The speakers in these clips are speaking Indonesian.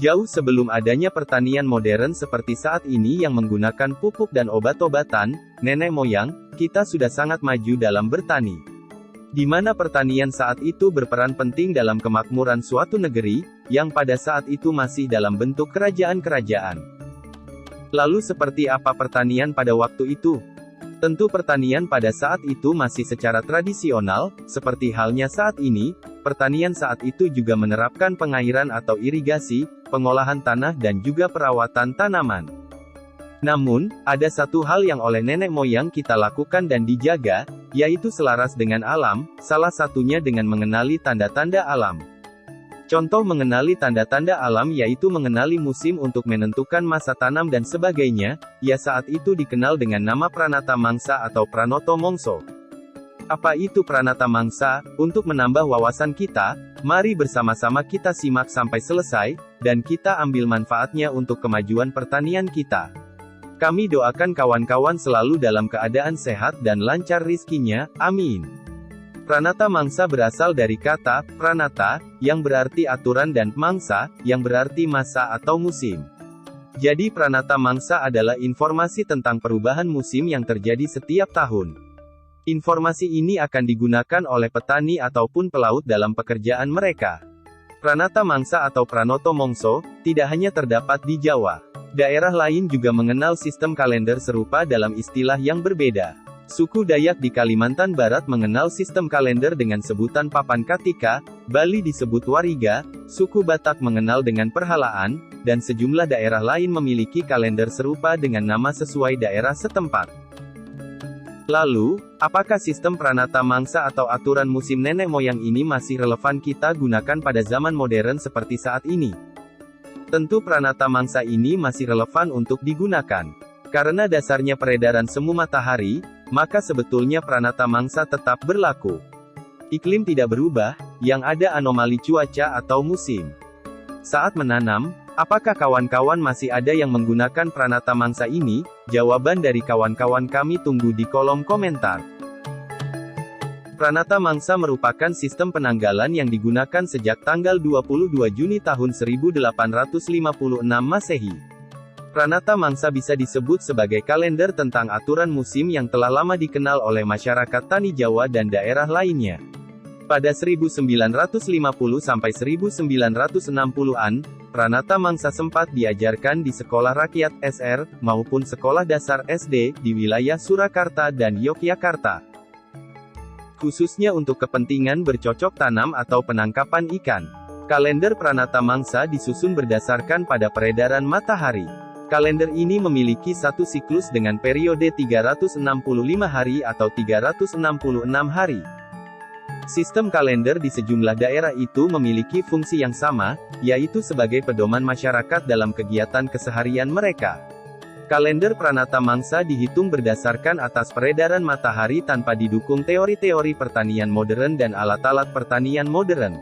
Jauh sebelum adanya pertanian modern seperti saat ini yang menggunakan pupuk dan obat-obatan, nenek moyang kita sudah sangat maju dalam bertani. Di mana pertanian saat itu berperan penting dalam kemakmuran suatu negeri, yang pada saat itu masih dalam bentuk kerajaan-kerajaan. Lalu seperti apa pertanian pada waktu itu? Tentu pertanian pada saat itu masih secara tradisional, seperti halnya saat ini. Pertanian saat itu juga menerapkan pengairan atau irigasi, pengolahan tanah dan juga perawatan tanaman. Namun, ada satu hal yang oleh nenek moyang kita lakukan dan dijaga, yaitu selaras dengan alam, salah satunya dengan mengenali tanda-tanda alam. Contoh mengenali tanda-tanda alam yaitu mengenali musim untuk menentukan masa tanam dan sebagainya, ya saat itu dikenal dengan nama Pranata Mangsa atau Pranoto Mongso. Apa itu Pranata Mangsa? Untuk menambah wawasan kita, mari bersama-sama kita simak sampai selesai, dan kita ambil manfaatnya untuk kemajuan pertanian kita. Kami doakan kawan-kawan selalu dalam keadaan sehat dan lancar rizkinya, amin. Pranata Mangsa berasal dari kata, pranata, yang berarti aturan dan mangsa, yang berarti masa atau musim. Jadi Pranata Mangsa adalah informasi tentang perubahan musim yang terjadi setiap tahun. Informasi ini akan digunakan oleh petani ataupun pelaut dalam pekerjaan mereka. Pranata Mangsa atau Pranoto Mongso, tidak hanya terdapat di Jawa. Daerah lain juga mengenal sistem kalender serupa dalam istilah yang berbeda. Suku Dayak di Kalimantan Barat mengenal sistem kalender dengan sebutan Papan Katika, Bali disebut Wariga, suku Batak mengenal dengan Perhalaan, dan sejumlah daerah lain memiliki kalender serupa dengan nama sesuai daerah setempat. Lalu, apakah sistem Pranata Mangsa atau aturan musim nenek moyang ini masih relevan kita gunakan pada zaman modern seperti saat ini? Tentu Pranata Mangsa ini masih relevan untuk digunakan. Karena dasarnya peredaran semu matahari, maka sebetulnya Pranata Mangsa tetap berlaku. Iklim tidak berubah, yang ada anomali cuaca atau musim. Saat menanam, apakah kawan-kawan masih ada yang menggunakan Pranata Mangsa ini? Jawaban dari kawan-kawan kami tunggu di kolom komentar. Pranata Mangsa merupakan sistem penanggalan yang digunakan sejak tanggal 22 Juni tahun 1856 Masehi. Pranata Mangsa bisa disebut sebagai kalender tentang aturan musim yang telah lama dikenal oleh masyarakat Tani Jawa dan daerah lainnya. Pada 1950 sampai 1960-an, Pranata Mangsa sempat diajarkan di sekolah rakyat SR, maupun sekolah dasar SD, di wilayah Surakarta dan Yogyakarta. Khususnya untuk kepentingan bercocok tanam atau penangkapan ikan. Kalender Pranata Mangsa disusun berdasarkan pada peredaran matahari. Kalender ini memiliki satu siklus dengan periode 365 hari atau 366 hari. Sistem kalender di sejumlah daerah itu memiliki fungsi yang sama, yaitu sebagai pedoman masyarakat dalam kegiatan keseharian mereka. Kalender Pranata Mangsa dihitung berdasarkan atas peredaran matahari tanpa didukung teori-teori pertanian modern dan alat-alat pertanian modern.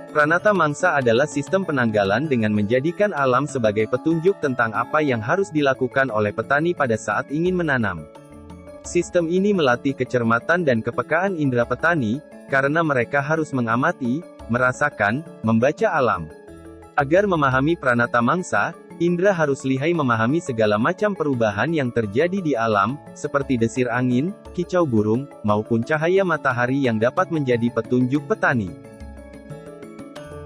Pranata Mangsa adalah sistem penanggalan dengan menjadikan alam sebagai petunjuk tentang apa yang harus dilakukan oleh petani pada saat ingin menanam. Sistem ini melatih kecermatan dan kepekaan indera petani, karena mereka harus mengamati, merasakan, membaca alam. Agar memahami Pranata Mangsa, indera harus lihai memahami segala macam perubahan yang terjadi di alam, seperti desir angin, kicau burung, maupun cahaya matahari yang dapat menjadi petunjuk petani.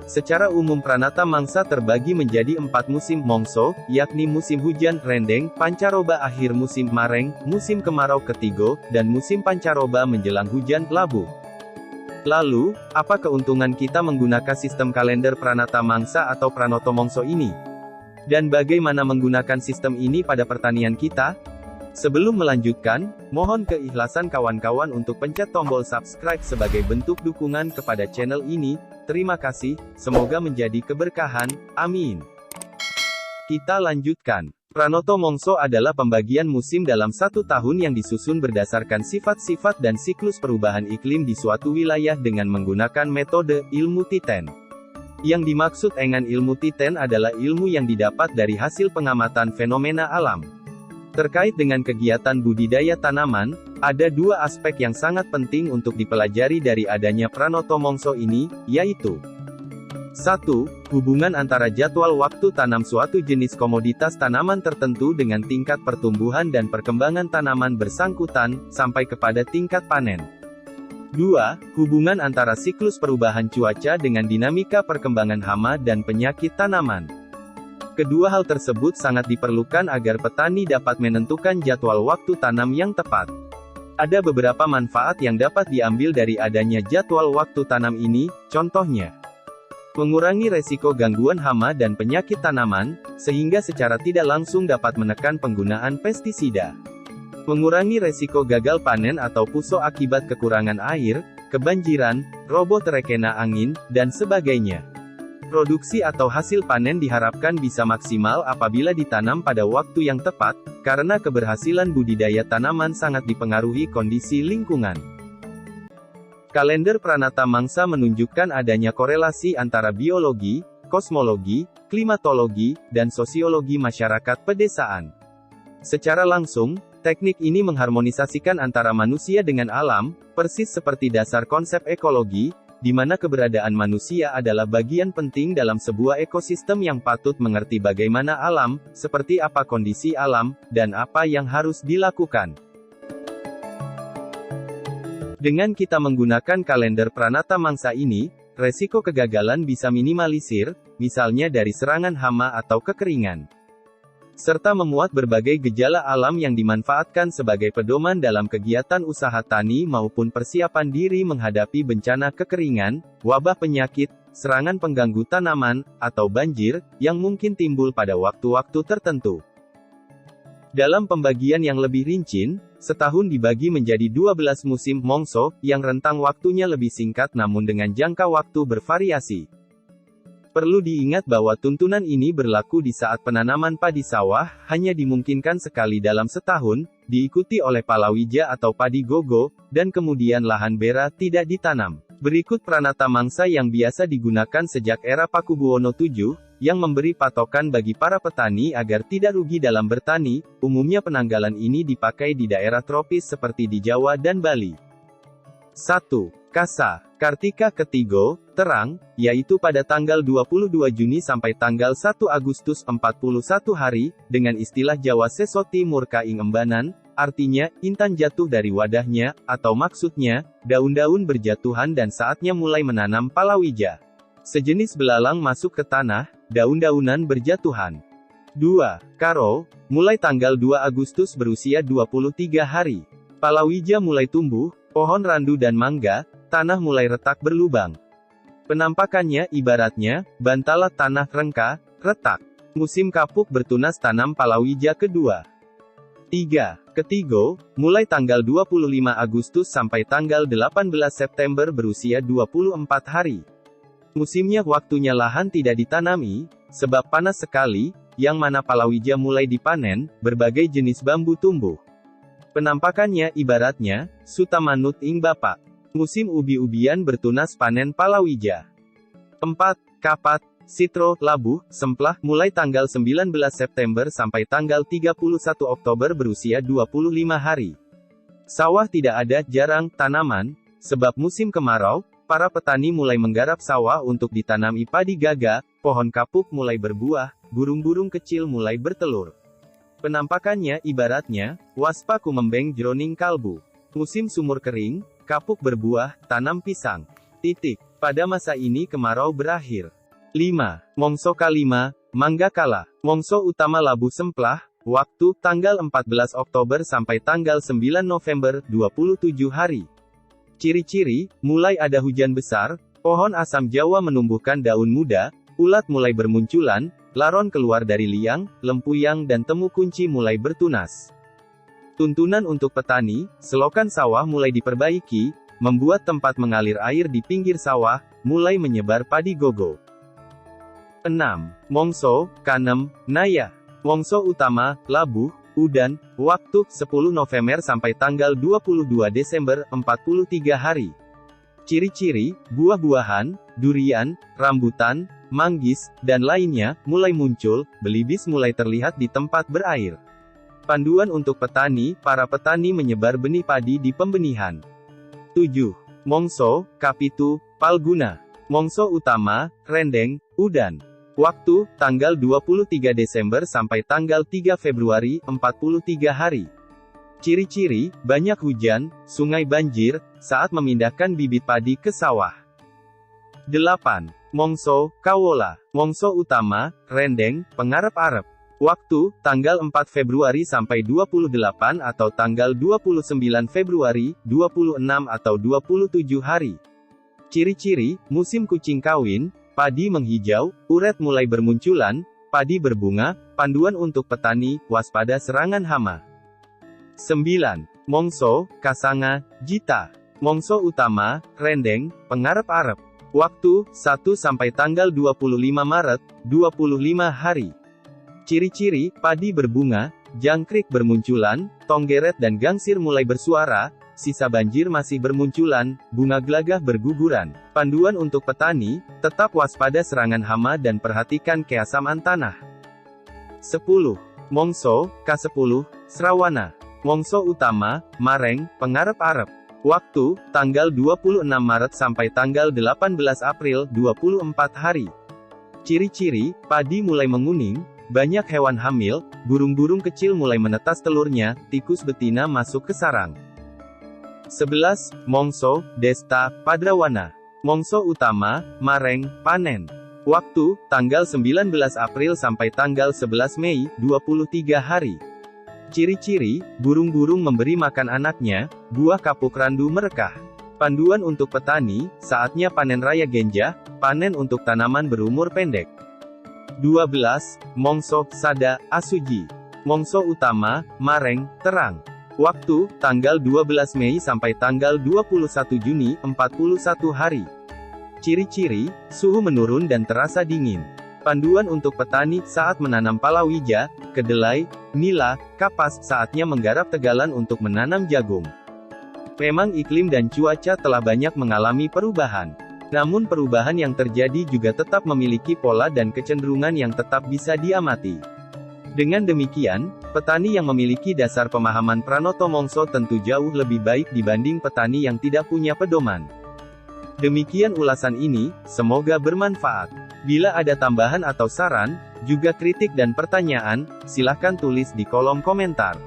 Secara umum Pranata Mangsa terbagi menjadi 4 musim mongso, yakni musim hujan, rendeng, pancaroba akhir musim mareng, musim kemarau ketigo, dan musim pancaroba menjelang hujan, labu. Lalu, apa keuntungan kita menggunakan sistem kalender Pranata Mangsa atau Pranoto Mongso ini? Dan bagaimana menggunakan sistem ini pada pertanian kita? Sebelum melanjutkan, mohon keikhlasan kawan-kawan untuk pencet tombol subscribe sebagai bentuk dukungan kepada channel ini. Terima kasih, semoga menjadi keberkahan, amin. Kita lanjutkan. Pranoto Mongso adalah pembagian musim dalam satu tahun yang disusun berdasarkan sifat-sifat dan siklus perubahan iklim di suatu wilayah dengan menggunakan metode ilmu titen. Yang dimaksud dengan ilmu titen adalah ilmu yang didapat dari hasil pengamatan fenomena alam. Terkait dengan kegiatan budidaya tanaman, ada dua aspek yang sangat penting untuk dipelajari dari adanya Pranoto Mongso ini, yaitu 1. Hubungan antara jadwal waktu tanam suatu jenis komoditas tanaman tertentu dengan tingkat pertumbuhan dan perkembangan tanaman bersangkutan, sampai kepada tingkat panen. 2. Hubungan antara siklus perubahan cuaca dengan dinamika perkembangan hama dan penyakit tanaman. Kedua hal tersebut sangat diperlukan agar petani dapat menentukan jadwal waktu tanam yang tepat. Ada beberapa manfaat yang dapat diambil dari adanya jadwal waktu tanam ini, contohnya mengurangi resiko gangguan hama dan penyakit tanaman, sehingga secara tidak langsung dapat menekan penggunaan pestisida. Mengurangi resiko gagal panen atau puso akibat kekurangan air, kebanjiran, roboh terkena angin, dan sebagainya. Produksi atau hasil panen diharapkan bisa maksimal apabila ditanam pada waktu yang tepat, karena keberhasilan budidaya tanaman sangat dipengaruhi kondisi lingkungan. Kalender Pranata Mangsa menunjukkan adanya korelasi antara biologi, kosmologi, klimatologi, dan sosiologi masyarakat pedesaan. Secara langsung, teknik ini mengharmonisasikan antara manusia dengan alam, persis seperti dasar konsep ekologi, di mana keberadaan manusia adalah bagian penting dalam sebuah ekosistem yang patut mengerti bagaimana alam, seperti apa kondisi alam, dan apa yang harus dilakukan. Dengan kita menggunakan kalender Pranata Mangsa ini, resiko kegagalan bisa minimalisir, misalnya dari serangan hama atau kekeringan. Serta memuat berbagai gejala alam yang dimanfaatkan sebagai pedoman dalam kegiatan usaha tani maupun persiapan diri menghadapi bencana kekeringan, wabah penyakit, serangan pengganggu tanaman, atau banjir, yang mungkin timbul pada waktu-waktu tertentu. Dalam pembagian yang lebih rinci, setahun dibagi menjadi 12 musim mongso, yang rentang waktunya lebih singkat namun dengan jangka waktu bervariasi. Perlu diingat bahwa tuntunan ini berlaku di saat penanaman padi sawah, hanya dimungkinkan sekali dalam setahun, diikuti oleh palawija atau padi gogo, dan kemudian lahan bera tidak ditanam. Berikut Pranata Mangsa yang biasa digunakan sejak era Pakubuwono VII, yang memberi patokan bagi para petani agar tidak rugi dalam bertani. Umumnya penanggalan ini dipakai di daerah tropis seperti di Jawa dan Bali. 1. Kasa, Kartika Ketigo, terang, yaitu pada tanggal 22 Juni sampai tanggal 1 Agustus 41 hari, dengan istilah Jawa Sesoti Murka ing Embanan, artinya, intan jatuh dari wadahnya, atau maksudnya, daun-daun berjatuhan dan saatnya mulai menanam palawija. Sejenis belalang masuk ke tanah, daun-daunan berjatuhan. 2. Karo, mulai tanggal 2 Agustus berusia 23 hari. Palawija mulai tumbuh, pohon randu dan mangga, tanah mulai retak berlubang. Penampakannya ibaratnya, bantalan tanah rengka, retak. Musim kapuk bertunas tanam palawija kedua. 3. Ketigo, mulai tanggal 25 Agustus sampai tanggal 18 September berusia 24 hari. Musimnya waktunya lahan tidak ditanami, sebab panas sekali, yang mana palawija mulai dipanen, berbagai jenis bambu tumbuh. Penampakannya ibaratnya, sutamanut ing bapak. Musim ubi-ubian bertunas panen palawija. 4. Kapat, sitro, labuh, semplah, mulai tanggal 19 September sampai tanggal 31 Oktober berusia 25 hari. Sawah tidak ada, jarang, tanaman, sebab musim kemarau, para petani mulai menggarap sawah untuk ditanami padi gaga, pohon kapuk mulai berbuah, burung-burung kecil mulai bertelur. Penampakannya ibaratnya, waspaku membeng jroning kalbu. Musim sumur kering, kapuk berbuah, tanam pisang. Pada masa ini kemarau berakhir. 5. Mongso kalima, mangga kala. Mongso utama labu semplah, waktu, tanggal 14 Oktober sampai tanggal 9 November, 27 hari. Ciri-ciri, mulai ada hujan besar, pohon asam Jawa menumbuhkan daun muda, ulat mulai bermunculan, laron keluar dari liang, lempuyang dan temu kunci mulai bertunas. Tuntunan untuk petani, selokan sawah mulai diperbaiki, membuat tempat mengalir air di pinggir sawah, mulai menyebar padi gogo. 6. Mongso, kanem, naya. Mongso utama, labuh, udan, waktu, 10 November sampai tanggal 22 Desember, 43 hari. Ciri-ciri, buah-buahan, durian, rambutan, manggis, dan lainnya, mulai muncul, belibis mulai terlihat di tempat berair. Panduan untuk petani, para petani menyebar benih padi di pembenihan. 7. Mongso, Kapitu, Palguna. Mongso utama, Rendeng, Udan. Waktu, tanggal 23 Desember sampai tanggal 3 Februari, 43 hari. Ciri-ciri, banyak hujan, sungai banjir, saat memindahkan bibit padi ke sawah. 8. Mongso, Kawola. Mongso utama, Rendeng, pengarep-arep. Waktu, tanggal 4 Februari sampai 28 atau tanggal 29 Februari, 26 atau 27 hari. Ciri-ciri, musim kucing kawin, padi menghijau, uret mulai bermunculan, padi berbunga, panduan untuk petani, waspada serangan hama. 9. Mongso, Kasanga, Jita. Mongso utama, Rendeng, pengarep-arep. Waktu, 1 sampai tanggal 25 Maret, 25 hari. Ciri-ciri, padi berbunga, jangkrik bermunculan, tonggeret dan gangsir mulai bersuara, sisa banjir masih bermunculan, bunga gelagah berguguran. Panduan untuk petani, tetap waspada serangan hama dan perhatikan keasaman tanah. 10. Mongso, K10, Srawana. Mongso utama, Mareng, pengarep-arep. Waktu, tanggal 26 Maret sampai tanggal 18 April, 24 hari. Ciri-ciri, padi mulai menguning, banyak hewan hamil, burung-burung kecil mulai menetas telurnya, tikus betina masuk ke sarang. 11. Mongso, Desta, Padrawana. Mongso utama, Mareng, panen. Waktu, tanggal 19 April sampai tanggal 11 Mei, 23 hari. Ciri-ciri, burung-burung memberi makan anaknya, buah kapuk randu merekah. Panduan untuk petani, saatnya panen raya Genjah, panen untuk tanaman berumur pendek. 12. Mongso, Sada, Asuji. Mongso utama, Mareng, terang. Waktu, tanggal 12 Mei sampai tanggal 21 Juni, 41 hari. Ciri-ciri, suhu menurun dan terasa dingin. Panduan untuk petani, saat menanam palawija, kedelai, nila, kapas, saatnya menggarap tegalan untuk menanam jagung. Memang iklim dan cuaca telah banyak mengalami perubahan. Namun perubahan yang terjadi juga tetap memiliki pola dan kecenderungan yang tetap bisa diamati. Dengan demikian, petani yang memiliki dasar pemahaman Pranoto Mongso tentu jauh lebih baik dibanding petani yang tidak punya pedoman. Demikian ulasan ini, semoga bermanfaat. Bila ada tambahan atau saran, juga kritik dan pertanyaan, silahkan tulis di kolom komentar.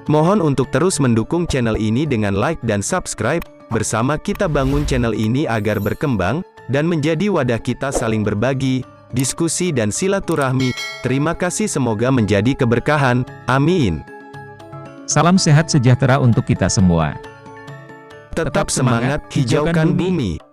Mohon untuk terus mendukung channel ini dengan like dan subscribe. Bersama kita bangun channel ini agar berkembang, dan menjadi wadah kita saling berbagi, diskusi dan silaturahmi. Terima kasih, semoga menjadi keberkahan. Amin. Salam sehat sejahtera untuk kita semua. Tetap semangat, hijaukan bumi.